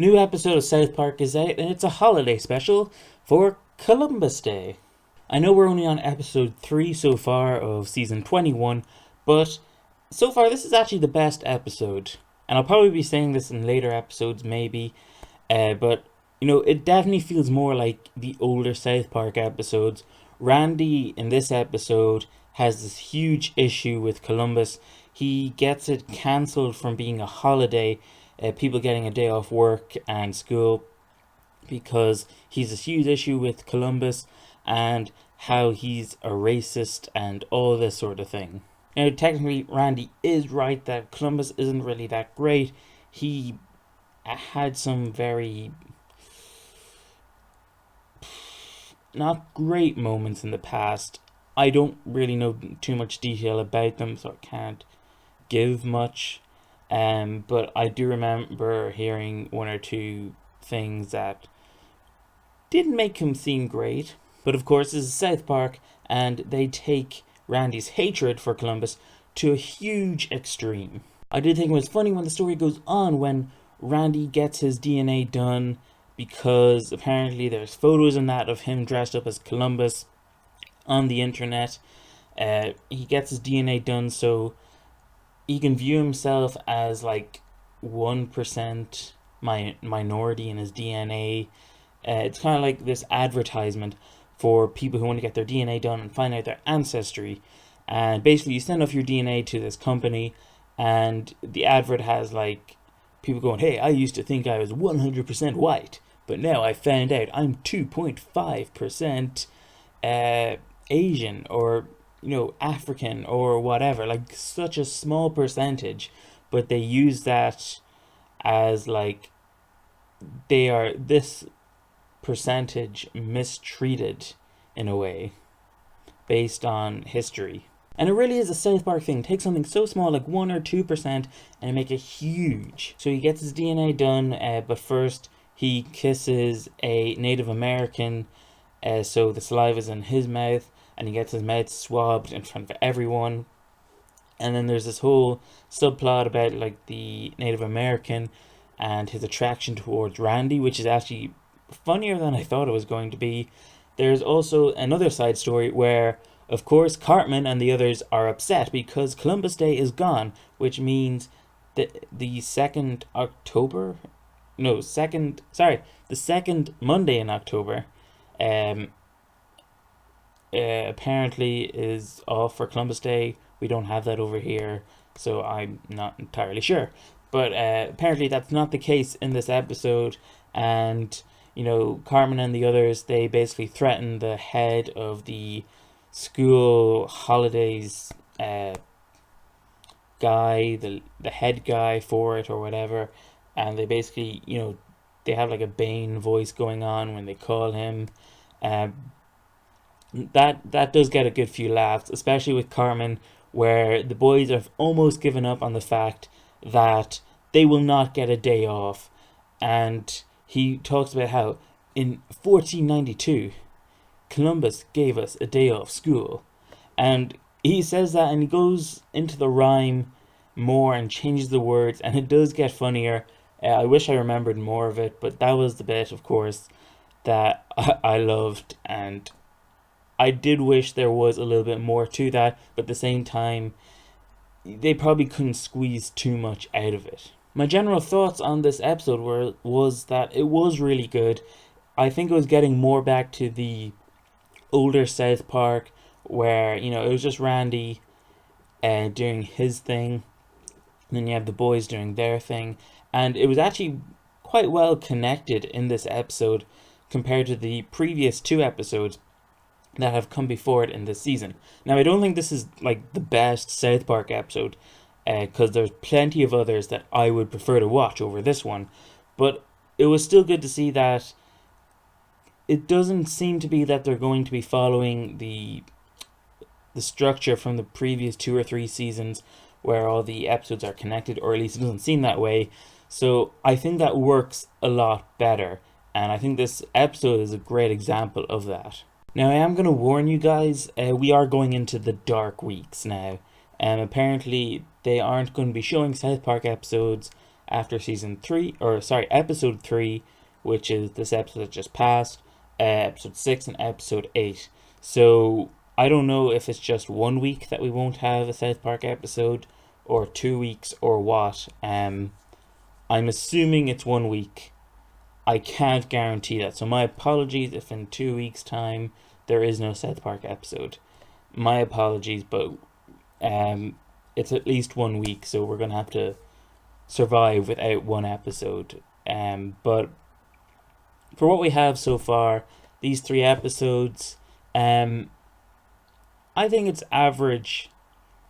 New episode of South Park is out, and it's a holiday special for Columbus Day. I know we're only on episode 3 so far of season 21, but so far this is actually the best episode. And I'll probably be saying this in later episodes, maybe, but it definitely feels more like the older South Park episodes. Randy in this episode has this huge issue with Columbus. He gets it cancelled from being a holiday, people getting a day off work and school, because he's this huge issue with Columbus and how he's a racist and all this sort of thing. Now, technically, Randy is right that Columbus isn't really that great. He had some very not great moments in the past. I don't really know too much detail about them, so I can't give much. But I do remember hearing one or two things that didn't make him seem great. But of course, this is South Park, and they take Randy's hatred for Columbus to a huge extreme. I did think it was funny when the story goes on when Randy gets his DNA done, because apparently there's photos in that of him dressed up as Columbus on the internet. He gets his DNA done so he can view himself as like 1% minority in his DNA. It's kind of like this advertisement for people who want to get their DNA done and find out their ancestry. And basically you send off your DNA to this company, and the advert has like people going, hey, I used to think I was 100% white, but now I found out I'm 2.5% Asian, or African, or whatever, like such a small percentage, but they use that as like they are this percentage mistreated in a way based on history. And it really is a South Park thing. Take something so small like 1 or 2% and make it huge. So he gets his DNA done, but first he kisses a Native American, so the saliva's in his mouth, and he gets his mouth swabbed in front of everyone. And then there's this whole subplot about like the Native American and his attraction towards Randy, which is actually funnier than I thought it was going to be. There's also another side story where, of course, Cartman and the others are upset because Columbus Day is gone, which means that the second Monday in October, apparently is off for Columbus Day. We don't have that over here, so I'm not entirely sure. But apparently that's not the case in this episode, and Carmen and the others, they basically threaten the head of the school holidays guy, the head guy for it or whatever, and they basically, they have like a Bane voice going on when they call him. That does get a good few laughs, especially with Carmen, where the boys have almost given up on the fact that they will not get a day off. And he talks about how in 1492 Columbus gave us a day off school, and he says that, and he goes into the rhyme more and changes the words, and it does get funnier. I wish I remembered more of it, but that was the bit, of course, that I loved, and I did wish there was a little bit more to that, but at the same time, they probably couldn't squeeze too much out of it. My general thoughts on this episode was that it was really good. I think it was getting more back to the older South Park, where, it was just Randy doing his thing, and then you have the boys doing their thing, and it was actually quite well connected in this episode compared to the previous 2 episodes that have come before it in this season. Now, I don't think this is like the best South Park episode, because there's plenty of others that I would prefer to watch over this one, but it was still good to see that it doesn't seem to be that they're going to be following the structure from the previous 2 or 3 seasons where all the episodes are connected, or at least it doesn't seem that way. So I think that works a lot better, and I think this episode is a great example of that. Now, I am going to warn you guys, we are going into the dark weeks now. Apparently, they aren't going to be showing South Park episodes after episode 3, which is this episode that just passed, episode 6 and episode 8. So I don't know if it's just 1 week that we won't have a South Park episode, or 2 weeks, or what. I'm assuming it's 1 week. I can't guarantee that. So my apologies if in 2 weeks' time there is no South Park episode. My apologies, but it's at least 1 week, so we're going to have to survive without one episode. But for what we have so far, these 3 episodes, I think it's average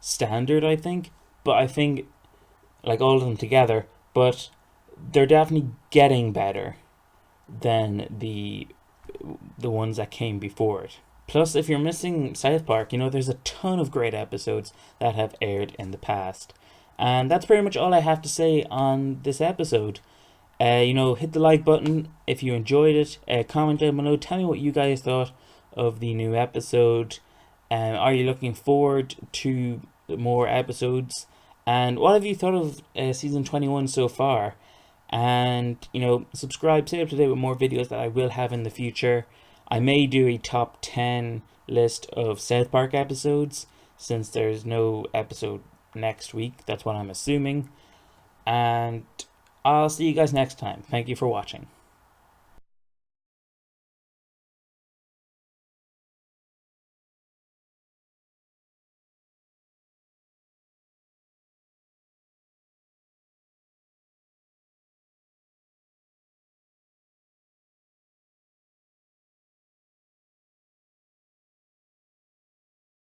standard, I think. But I think, like, all of them together, but they're definitely getting better than the ones that came before it. Plus, if you're missing South Park, there's a ton of great episodes that have aired in the past. And that's pretty much all I have to say on this episode. Hit the like button if you enjoyed it. Comment down below. Tell me what you guys thought of the new episode. Are you looking forward to more episodes? And what have you thought of season 21 so far? And, subscribe, stay up to date with more videos that I will have in the future. I may do a top 10 list of South Park episodes, since there's no episode next week. That's what I'm assuming. And I'll see you guys next time. Thank you for watching.